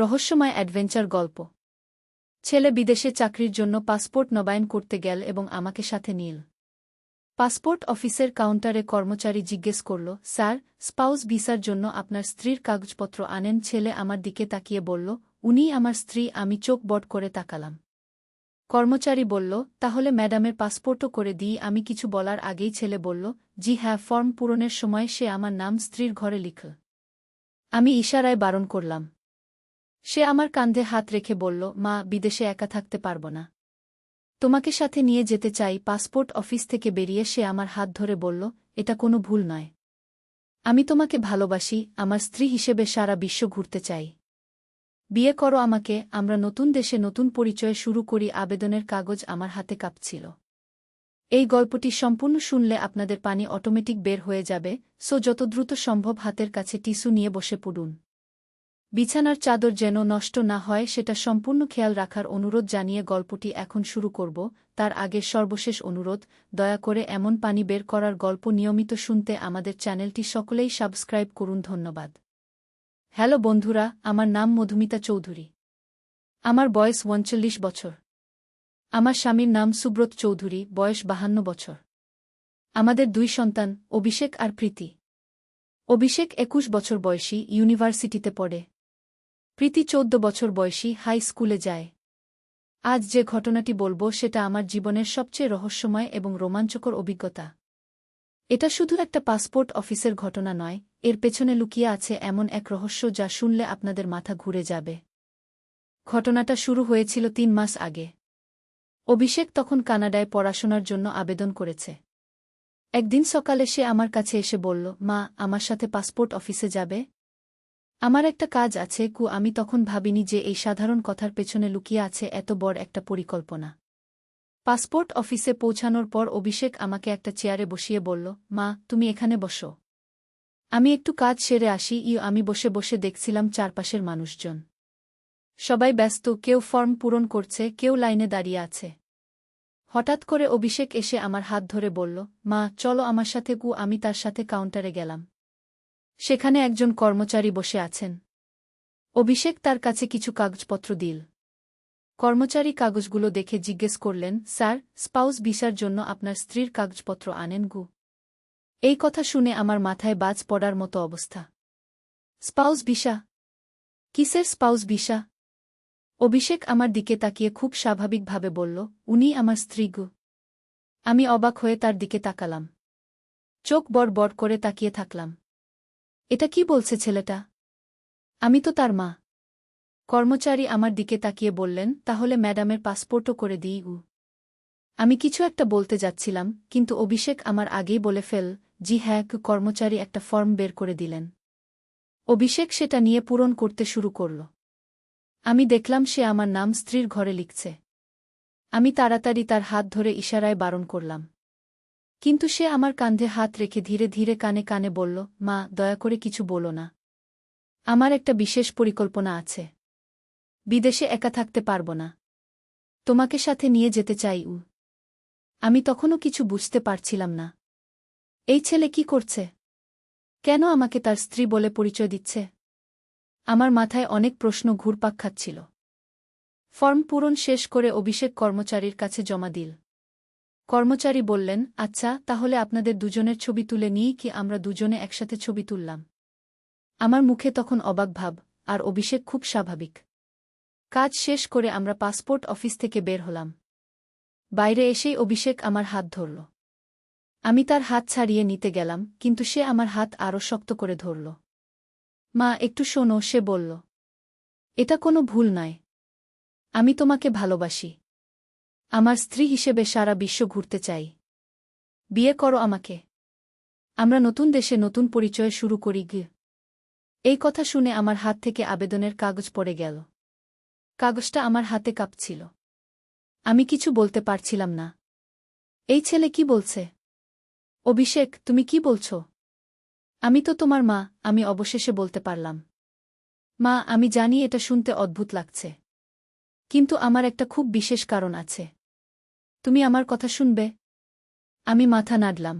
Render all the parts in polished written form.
রহস্যময় অ্যাডভেঞ্চার গল্প। ছেলে বিদেশে চাকরির জন্য পাসপোর্ট নবায়ন করতে গেল এবং আমাকে সাথে নিল। পাসপোর্ট অফিসের কাউন্টারে কর্মচারী জিজ্ঞেস করল, স্যার, স্পাউস ভিসার জন্য আপনার স্ত্রীর কাগজপত্র আনেন? ছেলে আমার দিকে তাকিয়ে বলল, উনিই আমার স্ত্রী। আমি চোখ বড় করে তাকালাম। কর্মচারী বলল, তাহলে ম্যাডামের পাসপোর্টও করে দিই। আমি কিছু বলার আগেই ছেলে বলল, জি হ্যাঁ। ফর্ম পূরণের সময় সে আমার নাম স্ত্রীর ঘরে লিখল। আমি ইশারায় বারণ করলাম। সে আমার কাঁধে হাত রেখে বলল, মা, বিদেশে একা থাকতে পারব না, তোমাকে সাথে নিয়ে যেতে চাই। পাসপোর্ট অফিস থেকে বেরিয়ে সে আমার হাত ধরে বলল, এটা কোনো ভুল নয়। আমি তোমাকে ভালোবাসি, আমার স্ত্রী হিসেবে সারা বিশ্ব ঘুরতে চাই। বিয়ে করো আমাকে, আমরা নতুন দেশে নতুন পরিচয় শুরু করি। আবেদনের কাগজ আমার হাতে কাঁপছিল। এই গল্পটি সম্পূর্ণ শুনলে আপনাদের পানি অটোমেটিক বের হয়ে যাবে, সো যত দ্রুত সম্ভব হাতের কাছে টিস্যু নিয়ে বসে পড়ুন। বিছানার চাদর যেন নষ্ট না হয় সেটা সম্পূর্ণ খেয়াল রাখার অনুরোধ জানিয়ে গল্পটি এখন শুরু করব। তার আগে সর্বশেষ অনুরোধ, দয়া করে এমন পানি বের করার গল্প নিয়মিত শুনতে আমাদের চ্যানেলটি সকলেই সাবস্ক্রাইব করুন। ধন্যবাদ। হ্যালো বন্ধুরা, আমার নাম মধুমিতা চৌধুরী। আমার বয়স ৩৯ বছর। আমার স্বামীর নাম সুব্রত চৌধুরী, বয়স ৫২ বছর। আমাদের ২ সন্তান, অভিষেক আর প্রীতি। অভিষেক ২১ বছর বয়সী, ইউনিভার্সিটিতে পড়ে। প্রীতি ১৪ বছর বয়সী, হাই স্কুলে যায়। আজ যে ঘটনাটি বলবো সেটা আমার জীবনের সবচেয়ে রহস্যময় এবং রোমাঞ্চকর অভিজ্ঞতা। এটা শুধু একটা পাসপোর্ট অফিসের ঘটনা নয়, এর পেছনে লুকিয়ে আছে এমন এক রহস্য যা শুনলে আপনাদের মাথা ঘুরে যাবে। ঘটনাটা শুরু হয়েছিল ৩ মাস আগে। অভিষেক তখন কানাডায় পড়াশোনার জন্য আবেদন করেছে। একদিন সকালে সে আমার কাছে এসে বলল, মা, আমার সাথে পাসপোর্ট অফিসে যাবে? আমার একটা কাজ আছে। আমি তখন ভাবিনি যে এই সাধারণ কথার পেছনে লুকিয়ে আছে এত বড় একটা পরিকল্পনা। পাসপোর্ট অফিসে পৌঁছানোর পর অভিষেক আমাকে একটা চেয়ারে বসিয়ে বলল, মা, তুমি এখানে বসো, আমি একটু কাজ সেরে আসি। আমি বসে বসে দেখছিলাম চারপাশের মানুষজন। সবাই ব্যস্ত, কেউ ফর্ম পূরণ করছে, কেউ লাইনে দাঁড়িয়ে আছে। হঠাৎ করে অভিষেক এসে আমার হাত ধরে বলল, মা, চলো আমার সাথে। আমি তার সাথে কাউন্টারে গেলাম। সেখানে একজন কর্মচারী বসে আছেন। অভিষেক তার কাছে কিছু কাগজপত্র দিল। কর্মচারী কাগজগুলো দেখে জিজ্ঞেস করলেন, স্যার, স্পাউস ভিসার জন্য আপনার স্ত্রীর কাগজপত্র আনেন? এই কথা শুনে আমার মাথায় বাজ পড়ার মতো অবস্থা। Spouse visa? কিসের স্পাউস ভিসা? অভিষেক আমার দিকে তাকিয়ে খুব স্বাভাবিকভাবে বলল, উনি আমার স্ত্রী। আমি অবাক হয়ে তার দিকে তাকালাম। চোখ বড় বড় করে তাকিয়ে থাকলাম। এটা কি বলছে ছেলেটা? আমি তো তার মা। কর্মচারী আমার দিকে তাকিয়ে বললেন, তাহলে ম্যাডামের পাসপোর্টও করে দিই। আমি কিছু একটা বলতে যাচ্ছিলাম, কিন্তু অভিষেক আমার আগেই বলে ফেল, জি হ্যাঁ। কর্মচারী একটা ফর্ম বের করে দিলেন। অভিষেক সেটা নিয়ে পূরণ করতে শুরু করল। আমি দেখলাম সে আমার নাম স্ত্রীর ঘরে লিখছে। আমি তাড়াতাড়ি তার হাত ধরে ইশারায় বারণ করলাম। কিন্তু সে আমার কাঁধে হাত রেখে ধীরে ধীরে কানে কানে বলল, মা, দয়া করে কিছু বলো না। আমার একটা বিশেষ পরিকল্পনা আছে। বিদেশে একা থাকতে পারব না, তোমাকে সাথে নিয়ে যেতে চাই। আমি তখনও কিছু বুঝতে পারছিলাম না। এই ছেলে কি করছে? কেন আমাকে তার স্ত্রী বলে পরিচয় দিচ্ছে? আমার মাথায় অনেক প্রশ্ন ঘুরপাক খাচ্ছিল। ফর্ম পূরণ শেষ করে অভিষেক কর্মচারীর কাছে জমা দিল। কর্মচারী বললেন, আচ্ছা, তাহলে আপনাদের দুজনের ছবি তুলে নিই। আমরা দুজনে একসাথে ছবি তুললাম। আমার মুখে তখন অবাক ভাব, আর অভিষেক খুব স্বাভাবিক। কাজ শেষ করে আমরা পাসপোর্ট অফিস থেকে বের হলাম। বাইরে এসেই অভিষেক আমার হাত ধরল। আমি তার হাত ছাড়িয়ে নিতে গেলাম, কিন্তু সে আমার হাত আরও শক্ত করে ধরল। মা, একটু শোনো, সে বলল। এটা কোনো ভুল নয়। আমি তোমাকে ভালোবাসি, আমার স্ত্রী হিসেবে সারা বিশ্ব ঘুরতে চাই। বিয়ে করো আমাকে, আমরা নতুন দেশে নতুন পরিচয় শুরু করি। এই কথা শুনে আমার হাত থেকে আবেদনের কাগজ পড়ে গেল। কাগজটা আমার হাতে কাঁপছিল। আমি কিছু বলতে পারছিলাম না। এই ছেলে কি বলছে? অভিষেক, তুমি কি বলছো? আমি তো তোমার মা। আমি অবশেষে বলতে পারলাম, মা, আমি জানি এটা শুনতে অদ্ভুত লাগছে, কিন্তু আমার একটা খুব বিশেষ কারণ আছে। তুমি আমার কথা শুনবে? আমি মাথা নাড়লাম।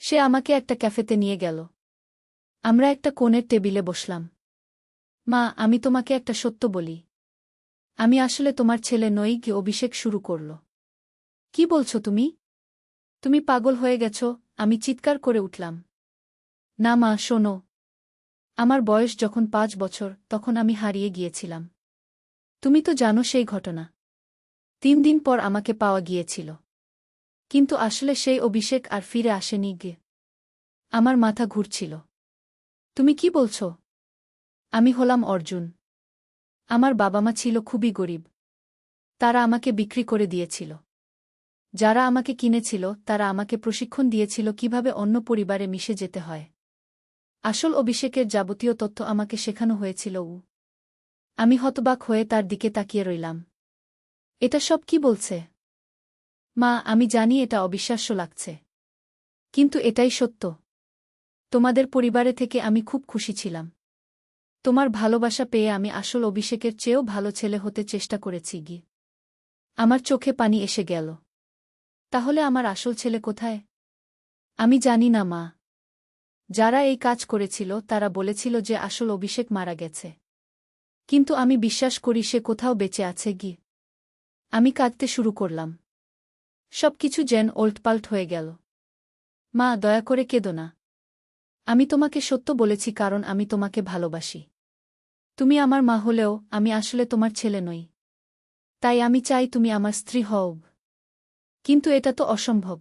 সে আমাকে একটা ক্যাফেতে নিয়ে গেল। আমরা একটা কোণের টেবিলে বসলাম। মা, আমি তোমাকে একটা সত্য বলি। আমি আসলে তোমার ছেলে নই। কি অভিষেক শুরু করল। কি বলছো তুমি? তুমি পাগল হয়ে গেছ? আমি চিৎকার করে উঠলাম। না মা, শোনো। আমার বয়স যখন 5 বছর তখন আমি হারিয়ে গিয়েছিলাম। তুমি তো জানো সেই ঘটনা। 3 দিন পর আমাকে পাওয়া গিয়েছিল। কিন্তু আসলে সেই অভিষেক আর ফিরে আসেনি গে। আমার মাথা ঘুরছিল। তুমি কি বলছো? আমি হলাম অর্জুন। আমার বাবা মা ছিল খুবই গরিব। তারা আমাকে বিক্রি করে দিয়েছিল। যারা আমাকে কিনেছিল তারা আমাকে প্রশিক্ষণ দিয়েছিল কিভাবে অন্য পরিবারে মিশে যেতে হয়। আসল অভিষেকের যাবতীয় তথ্য আমাকে শেখানো হয়েছিল। আমি হতবাক হয়ে তার দিকে তাকিয়ে রইলাম। এটা সব কি বলছে? মা, আমি জানি এটা অবিশ্বাস্য লাগছে। কিন্তু এটাই সত্য। তোমাদের পরিবারে থেকে আমি খুব খুশি ছিলাম। তোমার ভালোবাসা পেয়ে আমি আসল অভিষেকের চেয়েও ভালো ছেলে হতে চেষ্টা করেছি গি। আমার চোখে পানি এসে গেল। তাহলে আমার আসল ছেলে কোথায়? আমি জানি না মা। যারা এই কাজ করেছিল তারা বলেছিল যে আসল অভিষেক মারা গেছে। কিন্তু আমি বিশ্বাস করি সে কোথাও বেঁচে আছে গি। আমি কাঁদতে শুরু করলাম। সবকিছু যেন ওল্টপাল্ট হয়ে গেল। মা, দয়া করে কেঁদো না। আমি তোমাকে সত্য বলেছি কারণ আমি তোমাকে ভালোবাসি। তুমি আমার মা হলেও আমি আসলে তোমার ছেলে নই। তাই আমি চাই তুমি আমার স্ত্রী হও। কিন্তু এটা তো অসম্ভব।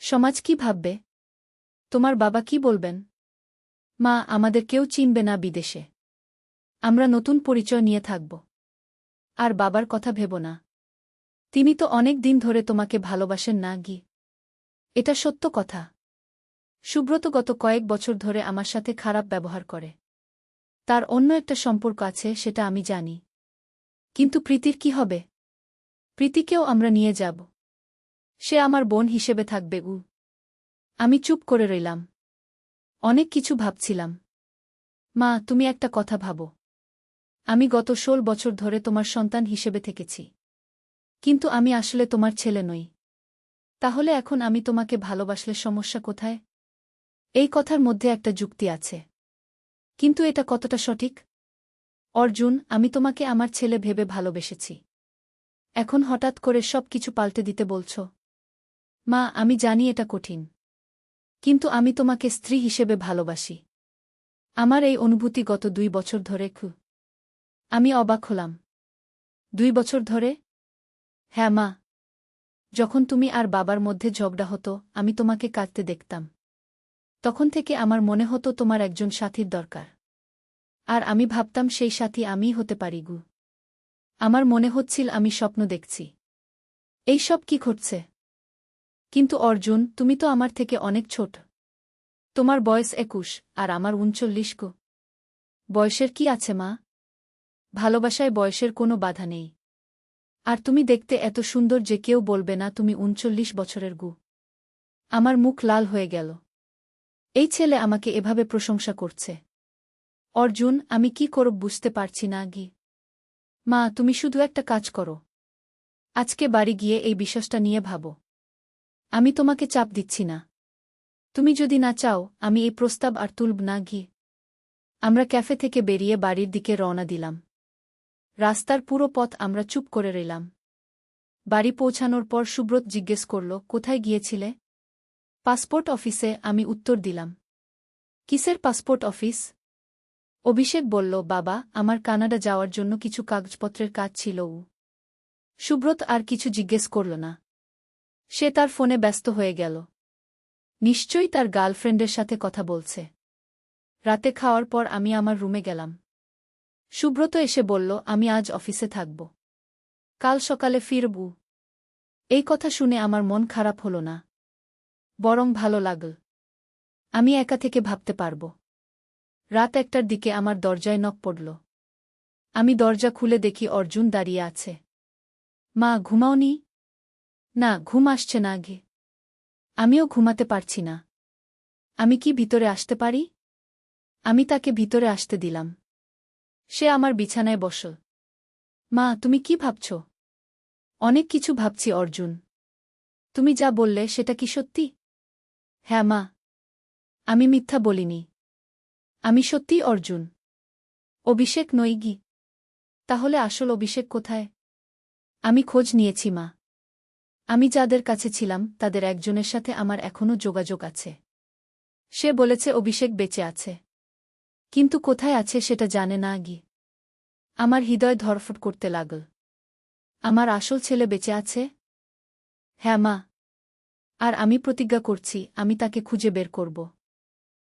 সমাজ কি ভাববে? তোমার বাবা কি বলবেন? মা, আমাদের কেউ চিনবে না বিদেশে। আমরা নতুন পরিচয় নিয়ে থাকব। আর বাবার কথা ভেবো না। তিনি তো অনেক দিন ধরে তোমাকে ভালোবাসেন না গি। এটা সত্য কথা। সুব্রত গত কয়েক বছর ধরে আমার সাথে খারাপ ব্যবহার করে। তার অন্য একটা সম্পর্ক আছে সেটা আমি জানি। কিন্তু প্রীতির কি হবে? প্রীতিকেও আমরা নিয়ে যাব। সে আমার বোন হিসেবে থাকবে। আমি চুপ করে রইলাম। অনেক কিছু ভাবছিলাম। মা, তুমি একটা কথা ভাবো। আমি গত 16 বছর ধরে তোমার সন্তান হিসেবে থেকেছি। কিন্তু আমি আসলে তোমার ছেলে নই। তাহলে এখন আমি তোমাকে ভালোবাসলে সমস্যা কোথায়? এই কথার মধ্যে একটা যুক্তি আছে। কিন্তু এটা কতটা সঠিক? অর্জুন, আমি তোমাকে আমার ছেলে ভেবে ভালোবেসেছি। এখন হঠাৎ করে সব কিছু পাল্টে দিতে বলছ? মা, আমি জানি এটা কঠিন। কিন্তু আমি তোমাকে স্ত্রী হিসেবে ভালোবাসি। আমার এই অনুভূতি গত 2 বছর ধরে। আমি অবাক হলাম। 2 বছর ধরে? হ্যাঁ মা। যখন তুমি আর বাবার মধ্যে ঝগড়া হতো আমি তোমাকে কাঁদতে দেখতাম। তখন থেকে আমার মনে হতো তোমার একজন সাথীর দরকার। আর আমি ভাবতাম সেই সাথী আমিই হতে পারি। আমার মনে হচ্ছিল আমি স্বপ্ন দেখছি। এই সব কি ঘটছে? কিন্তু অর্জুন, তুমি তো আমার থেকে অনেক ছোট। তোমার বয়স 21 আর আমার 39। বয়সের কি আছে মা? ভালোবাসায় বয়সের কোনো বাধা নেই। আর তুমি দেখতে এত সুন্দর যে কেউ বলবে না তুমি 39 বছরের। আমার মুখ লাল হয়ে গেল। এই ছেলে আমাকে এভাবে প্রশংসা করছে। অর্জুন, আমি কি করব বুঝতে পারছি না গি। মা, তুমি শুধু একটা কাজ করো। আজকে বাড়ি গিয়ে এই বিষয়টা নিয়ে ভাবো। আমি তোমাকে চাপ দিচ্ছি না। তুমি যদি না চাও আমি এই প্রস্তাব আর তুলব না গি। আমরা ক্যাফে থেকে বেরিয়ে বাড়ির দিকে রওনা দিলাম। রাস্তার পুরো পথ আমরা চুপ করে রইলাম। বাড়ি পৌঁছানোর পর সুব্রত জিজ্ঞেস করল, কোথায় গিয়েছিলে? পাসপোর্ট অফিসে, আমি উত্তর দিলাম। কিসের পাসপোর্ট অফিস? অভিষেক বলল, বাবা, আমার কানাডা যাওয়ার জন্য কিছু কাগজপত্রের কাজ ছিল। সুব্রত আর কিছু জিজ্ঞেস করল না। সে তার ফোনে ব্যস্ত হয়ে গেল। নিশ্চয়ই তার গার্লফ্রেন্ডের সাথে কথা বলছে। রাতে খাওয়ার পর আমি আমার রুমে গেলাম। সুব্রত এসে বলল, আমি আজ অফিসে থাকব। কাল সকালে ফিরব। এই কথা শুনে আমার মন খারাপ হল না, বরং ভালো লাগল। আমি একা থেকে ভাবতে পারব। রাত 1টার দিকে আমার দরজায় নক পড়ল। আমি দরজা খুলে দেখি অর্জুন দাঁড়িয়ে আছে। মা, ঘুমাওনি? না, ঘুম আসছে না আগে। আমিও ঘুমাতে পারছি না। আমি কি ভিতরে আসতে পারি? আমি তাকে ভিতরে আসতে দিলাম। সে আমার বিছানায় বসল। মা, তুমি কি ভাবছ? অনেক কিছু ভাবছি অর্জুন। তুমি যা বললে সেটা কি সত্যি? হ্যাঁ মা। আমি মিথ্যা বলিনি। আমি সত্যিই অর্জুন। অভিষেক নই গি? তাহলে আসল অভিষেক কোথায়? আমি খোঁজ নিয়েছি মা। আমি যাদের কাছে ছিলাম তাদের একজনের সাথে আমার এখনও যোগাযোগ আছে। সে বলেছে অভিষেক বেঁচে আছে। কিন্তু কোথায় আছে সেটা জানে না গি। আমার হৃদয় ধড়ফড় করতে লাগল। আমার আসল ছেলে বেঁচে আছে? হ্যাঁ মা। আর আমি প্রতিজ্ঞা করছি আমি তাকে খুঁজে বের করব।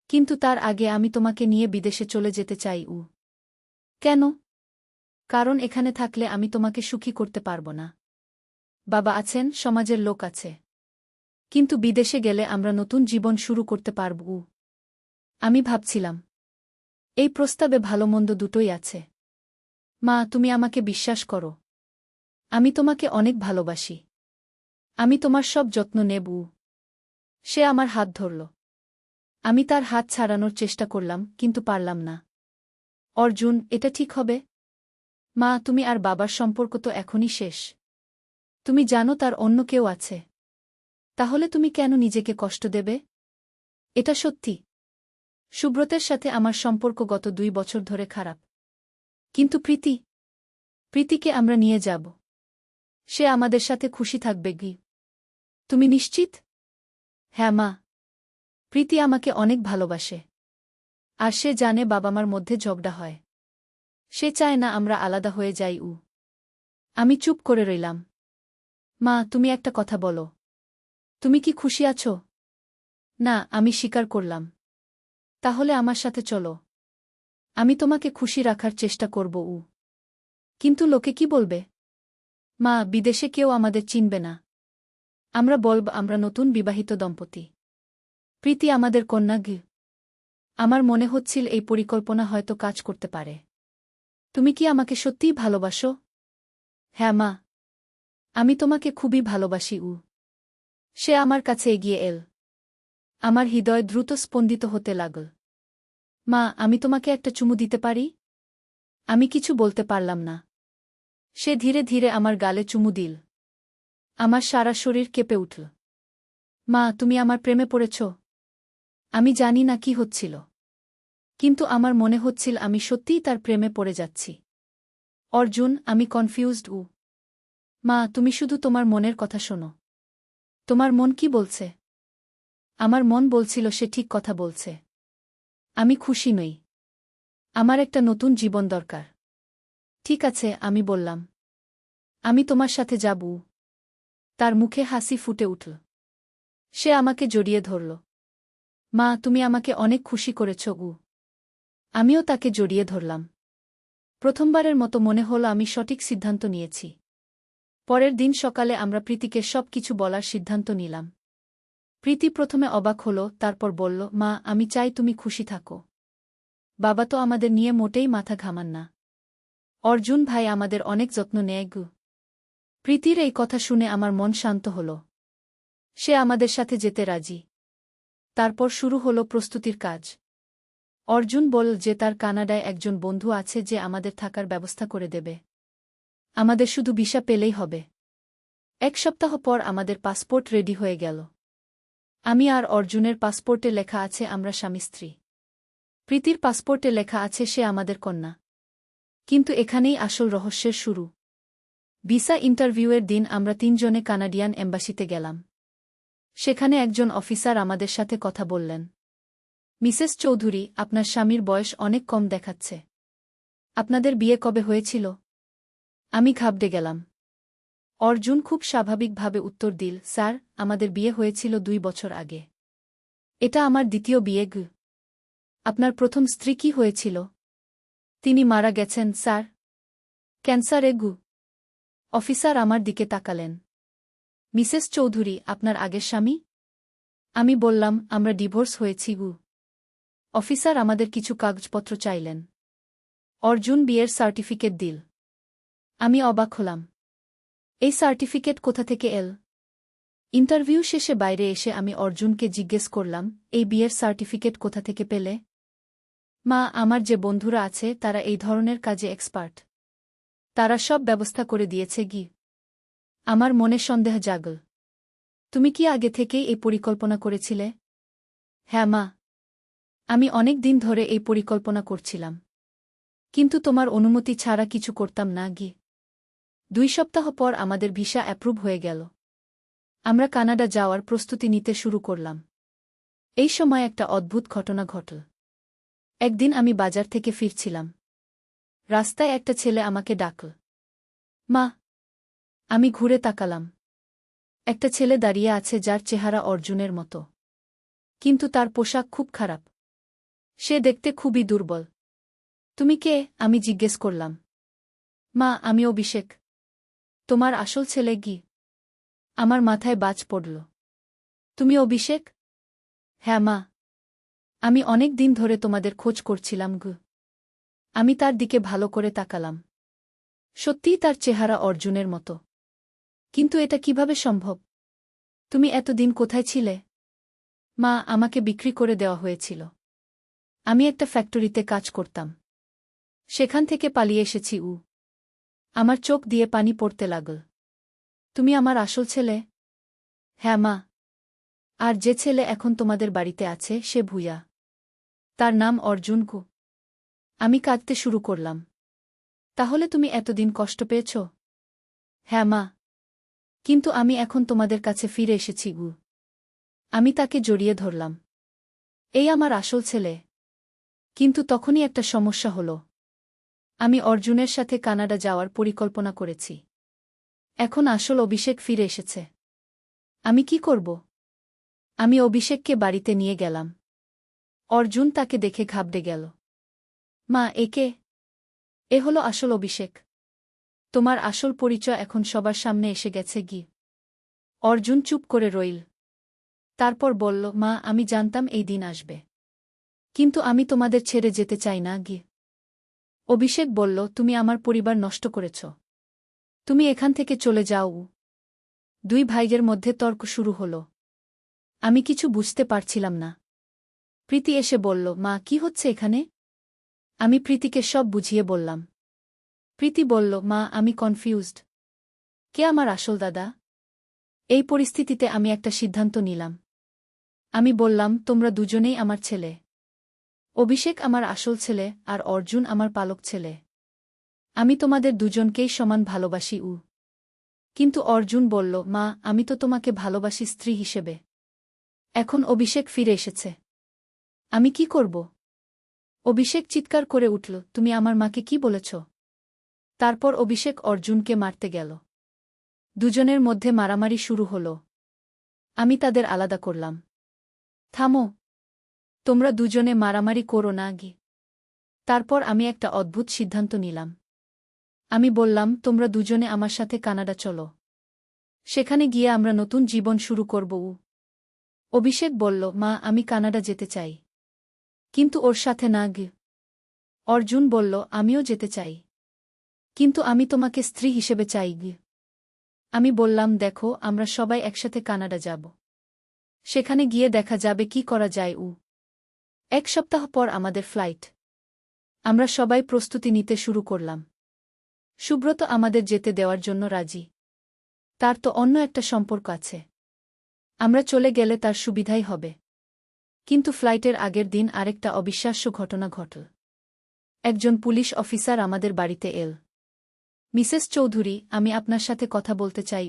কিন্তু তার আগে আমি তোমাকে নিয়ে বিদেশে চলে যেতে চাই। কেন? কারণ এখানে থাকলে আমি তোমাকে সুখী করতে পারব না। বাবা আছেন, সমাজের লোক আছে। কিন্তু বিদেশে গেলে আমরা নতুন জীবন শুরু করতে পারব। আমি ভাবছিলাম, এই প্রস্তাবে ভালো মন্দ দুটোই আছে। মা, তুমি আমাকে বিশ্বাস করো। আমি তোমাকে অনেক ভালোবাসি। আমি তোমার সব যত্ন নেব। সে আমার হাত ধরল। আমি তার হাত ছাড়ানোর চেষ্টা করলাম, কিন্তু পারলাম না। অর্জুন, এটা ঠিক হবে? মা, তুমি আর বাবার সম্পর্ক তো এখনই শেষ। তুমি জানো তার অন্য কেউ আছে। তাহলে তুমি কেন নিজেকে কষ্ট দেবে? এটা সত্যি। সুব্রতের সাথে আমার সম্পর্ক গত 2 বছর ধরে খারাপ। কিন্তু প্রীতিকে আমরা নিয়ে যাব। সে আমাদের সাথে খুশি থাকবে গি। তুমি নিশ্চিত? হ্যাঁ মা। প্রীতি আমাকে অনেক ভালোবাসে। আর সে জানে বাবা মার মধ্যে ঝগড়া হয়। সে চায় না আমরা আলাদা হয়ে যাই। আমি চুপ করে রইলাম। মা, তুমি একটা কথা বলো। তুমি কি খুশি আছো? না, আমি স্বীকার করলাম। তাহলে আমার সাথে চলো। আমি তোমাকে খুশি রাখার চেষ্টা করব। কিন্তু লোকে কি বলবে? মা, বিদেশে কেউ আমাদের চিনবে না। আমরা বলব আমরা নতুন বিবাহিত দম্পতি। প্রীতি আমাদের কন্যা গি। আমার মনে হচ্ছিল এই পরিকল্পনা হয়তো কাজ করতে পারে। তুমি কি আমাকে সত্যিই ভালোবাসো? হ্যাঁ মা। আমি তোমাকে খুবই ভালোবাসি। সে আমার কাছে এগিয়ে এল। আমার হৃদয় দ্রুত স্পন্দিত হতে লাগল। মা, আমি তোমাকে একটা চুমু দিতে পারি? আমি কিছু বলতে পারলাম না। সে ধীরে ধীরে আমার গালে চুমু দিল। আমার সারা শরীর কেঁপে উঠল। মা, তুমি আমার প্রেমে পড়েছ? আমি জানি না কি হচ্ছিল। কিন্তু আমার মনে হচ্ছিল আমি সত্যিই তার প্রেমে পড়ে যাচ্ছি। অর্জুন, আমি কনফিউজড। মা, তুমি শুধু তোমার মনের কথা শোনো। তোমার মন কি বলছে? আমার মন বলছিল সে ঠিক কথা বলছে। আমি খুশি নই। আমার একটা নতুন জীবন দরকার। ঠিক আছে, আমি বললাম। আমি তোমার সাথে যাব। তার মুখে হাসি ফুটে উঠল। সে আমাকে জড়িয়ে ধরল। মা, তুমি আমাকে অনেক খুশি করেছ। আমিও তাকে জড়িয়ে ধরলাম। প্রথমবারের মতো মনে হল আমি সঠিক সিদ্ধান্ত নিয়েছি। পরের দিন সকালে আমরা প্রীতিকে সব কিছু বলার সিদ্ধান্ত নিলাম। প্রীতি প্রথমে অবাক হল, তারপর বলল, মা, আমি চাই তুমি খুশি থাকো। বাবা তো আমাদের নিয়ে মোটেই মাথা ঘামান না। অর্জুন ভাই আমাদের অনেক যত্ন নেয়। প্রীতির এই কথা শুনে আমার মন শান্ত হল। সে আমাদের সাথে যেতে রাজি। তারপর শুরু হল প্রস্তুতির কাজ। অর্জুন বলল যে তার কানাডায় একজন বন্ধু আছে যে আমাদের থাকার ব্যবস্থা করে দেবে। আমাদের শুধু ভিসা পেলেই হবে। 1 সপ্তাহ পর আমাদের পাসপোর্ট রেডি হয়ে গেল। আমি আর অর্জুনের পাসপোর্টে লেখা আছে আমরা স্বামী স্ত্রী। প্রীতির পাসপোর্টে লেখা আছে সে আমাদের কন্যা। কিন্তু এখানেই আসল রহস্যের শুরু। ভিসা ইন্টারভিউয়ের দিন আমরা 3 জনে কানাডিয়ান এম্বাসিতে গেলাম। সেখানে একজন অফিসার আমাদের সাথে কথা বললেন। মিসেস চৌধুরী, আপনার স্বামীর বয়স অনেক কম দেখাচ্ছে। আপনাদের বিয়ে কবে হয়েছিল? আমি ঘাবড়ে গেলাম। অর্জুন খুব স্বাভাবিকভাবে উত্তর দিল, স্যার, আমাদের বিয়ে হয়েছিল 2 বছর আগে। এটা আমার দ্বিতীয় বিয়ে। আপনার প্রথম স্ত্রী কি হয়েছিল? তিনি মারা গেছেন, স্যার। ক্যান্সারে। অফিসার আমার দিকে তাকালেন। মিসেস চৌধুরী, আপনার আগের স্বামী? আমি বললাম, আমরা ডিভোর্স হয়েছি। অফিসার আমাদের কিছু কাগজপত্র চাইলেন। অর্জুন বিয়ের সার্টিফিকেট দিল। আমি অবাক হলাম। এই সার্টিফিকেট কোথা থেকে এল? ইন্টারভিউ শেষে বাইরে এসে আমি অর্জুনকে জিজ্ঞেস করলাম, এই বিয়ের সার্টিফিকেট কোথা থেকে পেলে? মা, আমার যে বন্ধুরা আছে তারা এই ধরনের কাজে এক্সপার্ট। তারা সব ব্যবস্থা করে দিয়েছে। আমার মনে সন্দেহ জাগল। তুমি কি আগে থেকেই এই পরিকল্পনা করেছিলে? হ্যাঁ মা। আমি অনেক দিন ধরে এই পরিকল্পনা করছিলাম। কিন্তু তোমার অনুমতি ছাড়া কিছু করতাম না গি। 2 সপ্তাহ পর আমাদের ভিসা অ্যাপ্রুভ হয়ে গেল। আমরা কানাডা যাওয়ার প্রস্তুতি নিতে শুরু করলাম। এই সময় একটা অদ্ভুত ঘটনা ঘটল। একদিন আমি বাজার থেকে ফিরছিলাম। রাস্তায় একটা ছেলে আমাকে ডাকল, মা। আমি ঘুরে তাকালাম। একটা ছেলে দাঁড়িয়ে আছে যার চেহারা অর্জুনের মতো, কিন্তু তার পোশাক খুব খারাপ। সে দেখতে খুবই দুর্বল। তুমি কে? আমি জিজ্ঞেস করলাম। মা, আমি অভিষেক। তোমার আসল ছেলে গি। আমার মাথায় বাজ পড়ল। তুমি অভিষেক? হ্যাঁ মা। আমি অনেক দিন ধরে তোমাদের খোঁজ করছিলাম গু। আমি তার দিকে ভালো করে তাকালাম। সত্যিই তার চেহারা অর্জুনের মতো। কিন্তু এটা কিভাবে সম্ভব? তুমি এতদিন কোথায় ছিলে? মা, আমাকে বিক্রি করে দেওয়া হয়েছিল। আমি একটা ফ্যাক্টরিতে কাজ করতাম। সেখান থেকে পালিয়ে এসেছি। আমার চোখ দিয়ে পানি পড়তে লাগল। তুমি আমার আসল ছেলে? হ্যাঁ মা। আর যে ছেলে এখন তোমাদের বাড়িতে আছে সে ভূয়া। তার নাম অর্জুন কু। আমি কাঁদতে শুরু করলাম। তাহলে তুমি এতদিন কষ্ট পেয়েছ? হ্যাঁ মা। কিন্তু আমি এখন তোমাদের কাছে ফিরে এসেছি গু। আমি তাকে জড়িয়ে ধরলাম। এই আমার আসল ছেলে। কিন্তু তখনই একটা সমস্যা হল। আমি অর্জুনের সাথে কানাডা যাওয়ার পরিকল্পনা করেছি। এখন আসল অভিষেক ফিরে এসেছে। আমি কি করব? আমি অভিষেককে বাড়িতে নিয়ে গেলাম। অর্জুন তাকে দেখে ঘাবড়ে গেল। মা, একে? এ হলো আসল অভিষেক। তোমার আসল পরিচয় এখন সবার সামনে এসে গেছে গি। অর্জুন চুপ করে রইল। তারপর বলল, মা, আমি জানতাম এই দিন আসবে। কিন্তু আমি তোমাদের ছেড়ে যেতে চাই না গি। অভিষেক বলল, তুমি আমার পরিবার নষ্ট করেছ। তুমি এখান থেকে চলে যাও। 2 ভাইয়ের মধ্যে তর্ক শুরু হল। আমি কিছু বুঝতে পারছিলাম না। প্রীতি এসে বলল, মা, কি হচ্ছে এখানে? আমি প্রীতিকে সব বুঝিয়ে বললাম। প্রীতি বলল, মা, আমি কনফিউজড। কে আমার আসল দাদা? এই পরিস্থিতিতে আমি একটা সিদ্ধান্ত নিলাম। আমি বললাম, তোমরা দুজনেই আমার ছেলে। অভিষেক আমার আসল ছেলে আর অর্জুন আমার পালক ছেলে। আমি তোমাদের দুজনকেই সমান ভালোবাসি। কিন্তু অর্জুন বলল, মা, আমি তো তোমাকে ভালোবাসি স্ত্রী হিসেবে। এখন অভিষেক ফিরে এসেছে। আমি কি করব? অভিষেক চিৎকার করে উঠল, তুমি আমার মাকে কি বলেছ? তারপর অভিষেক অর্জুনকে মারতে গেল। দুজনের মধ্যে মারামারি শুরু হল। আমি তাদের আলাদা করলাম। থামো। তোমরা দুজনে মারামারি করো না গি। তারপর আমি একটা অদ্ভুত সিদ্ধান্ত নিলাম। আমি বললাম, তোমরা দুজনে আমার সাথে কানাডা চলো। সেখানে গিয়ে আমরা নতুন জীবন শুরু করব। অভিষেক বলল, মা, আমি কানাডা যেতে চাই। কিন্তু ওর সাথে না গি। অর্জুন বলল, আমিও যেতে চাই। কিন্তু আমি তোমাকে স্ত্রী হিসেবে চাই গি। আমি বললাম, দেখো, আমরা সবাই একসাথে কানাডা যাব। সেখানে গিয়ে দেখা যাবে কি করা যায়। 1 সপ্তাহ পর আমাদের ফ্লাইট। আমরা সবাই প্রস্তুতি নিতে শুরু করলাম। সুব্রত আমাদের যেতে দেওয়ার জন্য রাজি। তার তো অন্য একটা সম্পর্ক আছে। আমরা চলে গেলে তার সুবিধাই হবে। কিন্তু ফ্লাইটের আগের দিন আরেকটা অবিশ্বাস্য ঘটনা ঘটল। একজন পুলিশ অফিসার আমাদের বাড়িতে এল। মিসেস চৌধুরী, আমি আপনার সাথে কথা বলতে চাই।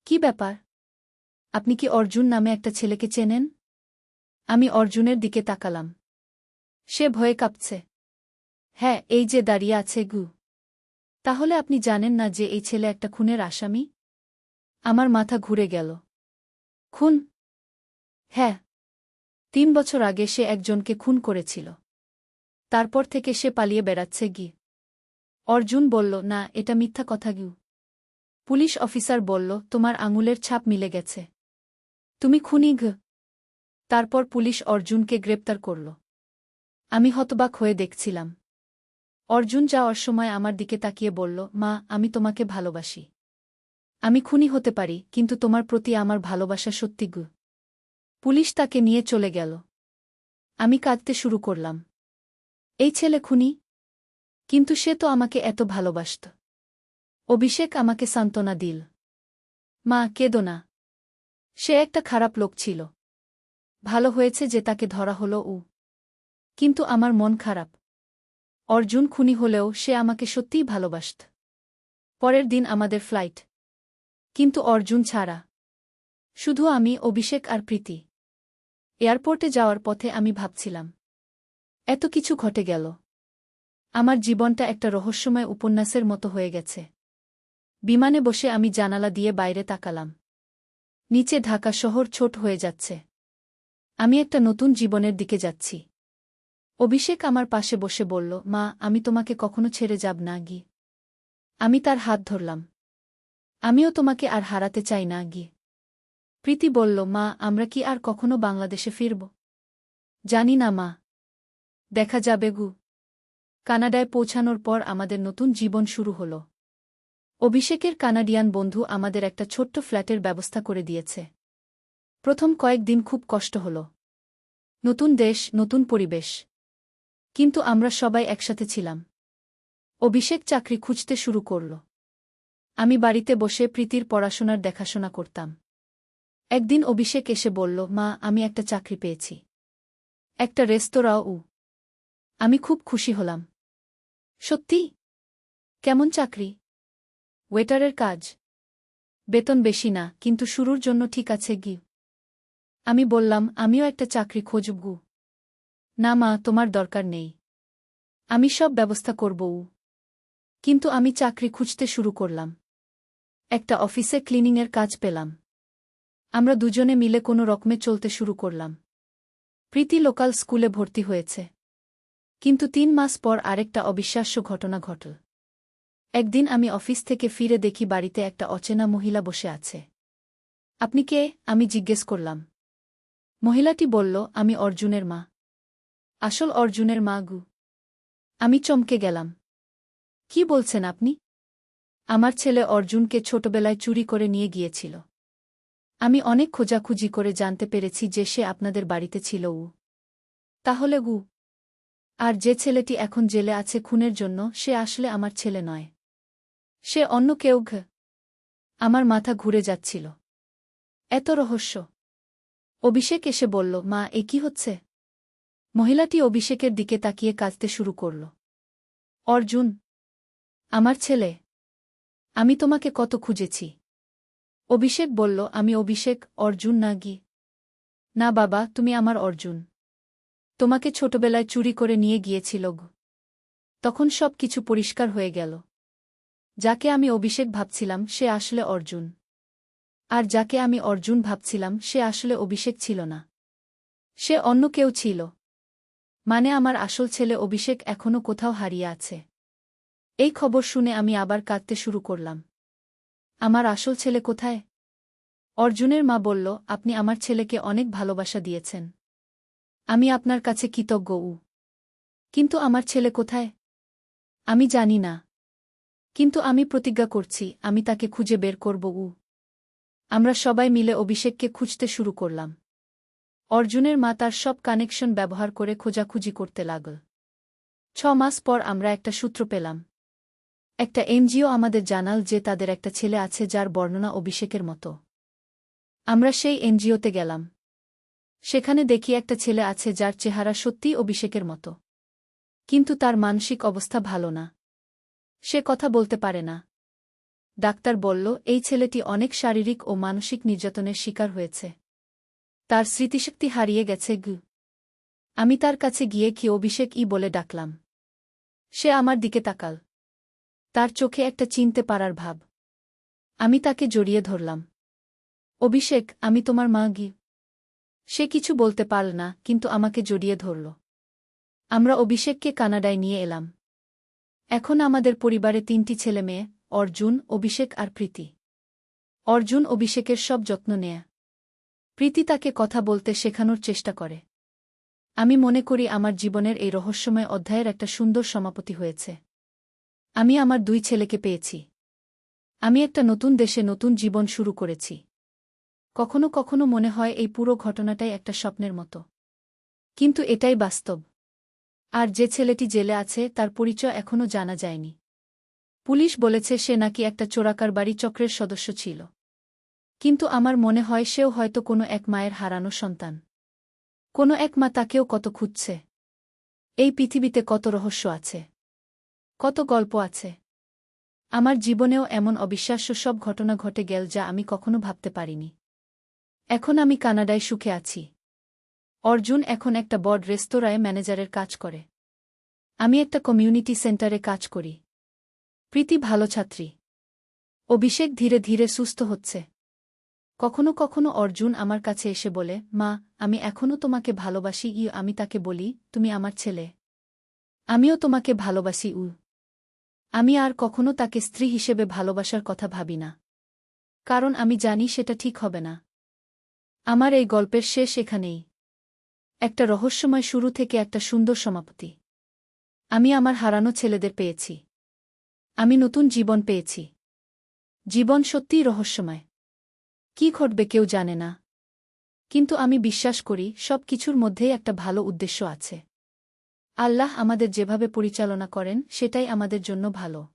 কি ব্যাপার? আপনি কি অর্জুন নামে একটা ছেলেকে চেনেন? আমি অর্জুনের দিকে তাকালাম। সে ভয়ে কাঁপছে। হ্যাঁ, এই যে দাঁড়িয়ে আছে গু। তাহলে আপনি জানেন না যে এই ছেলে একটা খুনের আসামি? আমার মাথা ঘুরে গেল। খুন? হ্যাঁ। 3 বছর আগে সে একজনকে খুন করেছিল। তারপর থেকে সে পালিয়ে বেড়াচ্ছে গি। অর্জুন বলল, না, এটা মিথ্যা কথা গু। পুলিশ অফিসার বলল, তোমার আঙুলের ছাপ মিলে গেছে। তুমি খুনি গু। তারপর পুলিশ অর্জুনকে গ্রেপ্তার করল। আমি হতবাক হয়ে দেখছিলাম। অর্জুন যাওয়ার সময় আমার দিকে তাকিয়ে বলল, মা, আমি তোমাকে ভালোবাসি। আমি খুনি হতে পারি, কিন্তু তোমার প্রতি আমার ভালোবাসা সত্যি গু। পুলিশ তাকে নিয়ে চলে গেল। আমি কাঁদতে শুরু করলাম। এই ছেলে খুনি? কিন্তু সে তো আমাকে এত ভালোবাসত। অভিষেক আমাকে সান্ত্বনা দিল। মা, কেঁদো না। সে একটা খারাপ লোক ছিল। ভালো হয়েছে যে তাকে ধরা হলো। কিন্তু আমার মন খারাপ। অর্জুন খুনি হলেও সে আমাকে সত্যিই ভালোবাসত। পরের দিন আমাদের ফ্লাইট। কিন্তু অর্জুন ছাড়া। শুধু আমি, অভিষেক আর প্রীতি। এয়ারপোর্টে যাওয়ার পথে আমি ভাবছিলাম, এত কিছু ঘটে গেল। আমার জীবনটা একটা রহস্যময় উপন্যাসের মতো হয়ে গেছে। বিমানে বসে আমি জানালা দিয়ে বাইরে তাকালাম। নিচে ঢাকা শহর ছোট হয়ে যাচ্ছে। আমি একটা নতুন জীবনের দিকে যাচ্ছি। অভিষেক আমার পাশে বসে বলল, মা, আমি তোমাকে কখনো ছেড়ে যাব না গি। আমি তার হাত ধরলাম। আমিও তোমাকে আর হারাতে চাই না গি। প্রীতি বলল, মা, আমরা কি আর কখনো বাংলাদেশে ফিরব? জানি না মা। দেখা যাবে গু। কানাডায় পৌঁছানোর পর আমাদের নতুন জীবন শুরু হল। অভিষেকের কানাডিয়ান বন্ধু আমাদের একটা ছোট্ট ফ্ল্যাটের ব্যবস্থা করে দিয়েছে। প্রথম কয়েকদিন খুব কষ্ট হল। নতুন দেশ, নতুন পরিবেশ। কিন্তু আমরা সবাই একসাথে ছিলাম। অভিষেক চাকরি খুঁজতে শুরু করল। আমি বাড়িতে বসে প্রীতির পড়াশোনার দেখাশোনা করতাম। একদিন অভিষেক এসে বলল, মা, আমি একটা চাকরি পেয়েছি। একটা রেস্তোরাঁও। আমি খুব খুশি হলাম। সত্যি? কেমন চাকরি? ওয়েটারের কাজ। বেতন বেশি না, কিন্তু শুরুর জন্য ঠিক আছে গি। আমি বললাম, আমিও একটা চাকরি খুঁজব গু। না মা, তোমার দরকার নেই। আমি সব ব্যবস্থা করব। কিন্তু আমি চাকরি খুঁজতে শুরু করলাম। একটা অফিসে ক্লিনিংয়ের কাজ পেলাম। আমরা দুজনে মিলে কোনো রকমে চলতে শুরু করলাম। প্রীতি লোকাল স্কুলে ভর্তি হয়েছে। কিন্তু 3 মাস পর আরেকটা অবিশ্বাস্য ঘটনা ঘটল। একদিন আমি অফিস থেকে ফিরে দেখি বাড়িতে একটা অচেনা মহিলা বসে আছে। আপনি কে? আমি জিজ্ঞেস করলাম। মহিলাটি বলল, আমি অর্জুনের মা। আসল অর্জুনের মা গু। আমি চমকে গেলাম। কি বলছেন আপনি? আমার ছেলে অর্জুনকে ছোটবেলায় চুরি করে নিয়ে গিয়েছিল। আমি অনেক খোঁজাখুঁজি করে জানতে পেরেছি যে সে আপনাদের বাড়িতে ছিল। তাহলে গু। আর যে ছেলেটি এখন জেলে আছে খুনের জন্য, সে আসলে আমার ছেলে নয়। সে অন্য কেউ ঘ। আমার মাথা ঘুরে যাচ্ছিল। এত রহস্য। অভিষেক এসে বলল, মা, এ কি হচ্ছে? মহিলাটি অভিষেকের দিকে তাকিয়ে কাঁদতে শুরু করল। অর্জুন, আমার ছেলে। আমি তোমাকে কত খুঁজেছি। অভিষেক বলল, আমি অভিষেক, অর্জুন না গি। না বাবা, তুমি আমার অর্জুন। তোমাকে ছোটবেলায় চুরি করে নিয়ে গিয়েছিল গো। তখন সব কিছু পরিষ্কার হয়ে গেল। যাকে আমি অভিষেক ভাবছিলাম সে আসলে অর্জুন। আর যাকে আমি অর্জুন ভাবছিলাম সে আসলে অভিষেক ছিল না। সে অন্য কেউ ছিল। মানে আমার আসল ছেলে অভিষেক এখনো কোথাও হারিয়ে আছে। এই খবর শুনে আমি আবার কাঁদতে শুরু করলাম। আমার আসল ছেলে কোথায়? অর্জুনের মা বলল, আপনি আমার ছেলেকে অনেক ভালোবাসা দিয়েছেন। আমি আপনার কাছে কৃতজ্ঞ। কিন্তু আমার ছেলে কোথায়? আমি জানি না। কিন্তু আমি প্রতিজ্ঞা করছি, আমি তাকে খুঁজে বের করব। আমরা সবাই মিলে অভিষেককে খুঁজতে শুরু করলাম। অর্জুনের মা তার সব কানেকশন ব্যবহার করে খোঁজাখুঁজি করতে লাগল। 6 মাস পর আমরা একটা সূত্র পেলাম। একটা এনজিও আমাদের জানাল যে তাদের একটা ছেলে আছে যার বর্ণনা অভিষেকের মতো। আমরা সেই এনজিওতে গেলাম। সেখানে দেখি একটা ছেলে আছে যার চেহারা সত্যিই অভিষেকের মতো। কিন্তু তার মানসিক অবস্থা ভালো না। সে কথা বলতে পারে না। ডাক্তার বলল, এই ছেলেটি অনেক শারীরিক ও মানসিক নির্যাতনের শিকার হয়েছে। তার স্মৃতিশক্তি হারিয়ে গেছে গু। আমি তার কাছে গিয়ে কি অভিষেক বলে ডাকলাম। সে আমার দিকে তাকাল। তার চোখে একটা চিনতে পারার ভাব। আমি তাকে জড়িয়ে ধরলাম। অভিষেক, আমি তোমার মা গি। সে কিছু বলতে পারল না, কিন্তু আমাকে জড়িয়ে ধরল। আমরা অভিষেককে কানাডায় নিয়ে এলাম। এখন আমাদের পরিবারে 3টি ছেলে মেয়ে, অর্জুন, অভিষেক আর প্রীতি। অর্জুন অভিষেকের সব যত্ন নেয়। প্রীতি তাকে কথা বলতে শেখানোর চেষ্টা করে। আমি মনে করি আমার জীবনের এই রহস্যময় অধ্যায়ের একটা সুন্দর সমাপ্তি হয়েছে। আমি আমার 2 ছেলেকে পেয়েছি। আমি একটা নতুন দেশে নতুন জীবন শুরু করেছি। কখনো কখনো মনে হয় এই পুরো ঘটনাটাই একটা স্বপ্নের মতো। কিন্তু এটাই বাস্তব। আর যে ছেলেটি জেলে আছে তার পরিচয় এখনও জানা যায়নি। পুলিশ বলেছে সে নাকি একটা চোরাকারবারি চক্রের সদস্য ছিল। কিন্তু আমার মনে হয় সেও হয়তো কোনো এক মায়ের হারানো সন্তান। কোনো এক মা তাকেও কত খুঁজছে। এই পৃথিবীতে কত রহস্য আছে। কত গল্প আছে। আমার জীবনেও এমন অবিশ্বাস্য সব ঘটনা ঘটে গেল যা আমি কখনো ভাবতে পারিনি। এখন আমি কানাডায় সুখে আছি। অর্জুন এখন একটা বড় রেস্তোরাঁয় ম্যানেজারের কাজ করে। আমি একটা কমিউনিটি সেন্টারে কাজ করি। প্রীতি ভালো ছাত্রী। অভিষেক ধীরে ধীরে সুস্থ হচ্ছে। কখনো কখনো অর্জুন আমার কাছে এসে বলে, মা, আমি এখনও তোমাকে ভালোবাসি। আমি তাকে বলি, তুমি আমার ছেলে। আমিও তোমাকে ভালোবাসি। আমি আর কখনো তাকে স্ত্রী হিসেবে ভালোবাসার কথা ভাবি না। কারণ আমি জানি সেটা ঠিক হবে না। আমার এই গল্পের শেষ এখানেই। একটা রহস্যময় শুরু থেকে একটা সুন্দর সমাপ্তি। আমি আমার হারানো ছেলেদের পেয়েছি। আমি নতুন জীবন পেয়েছি। জীবন সত্যিই রহস্যময়। কি ঘটবে কেউ জানে না। কিন্তু আমি বিশ্বাস করি সব কিছুর মধ্যেই একটা ভালো উদ্দেশ্য আছে। আল্লাহ আমাদের যেভাবে পরিচালনা করেন সেটাই আমাদের জন্য ভালো।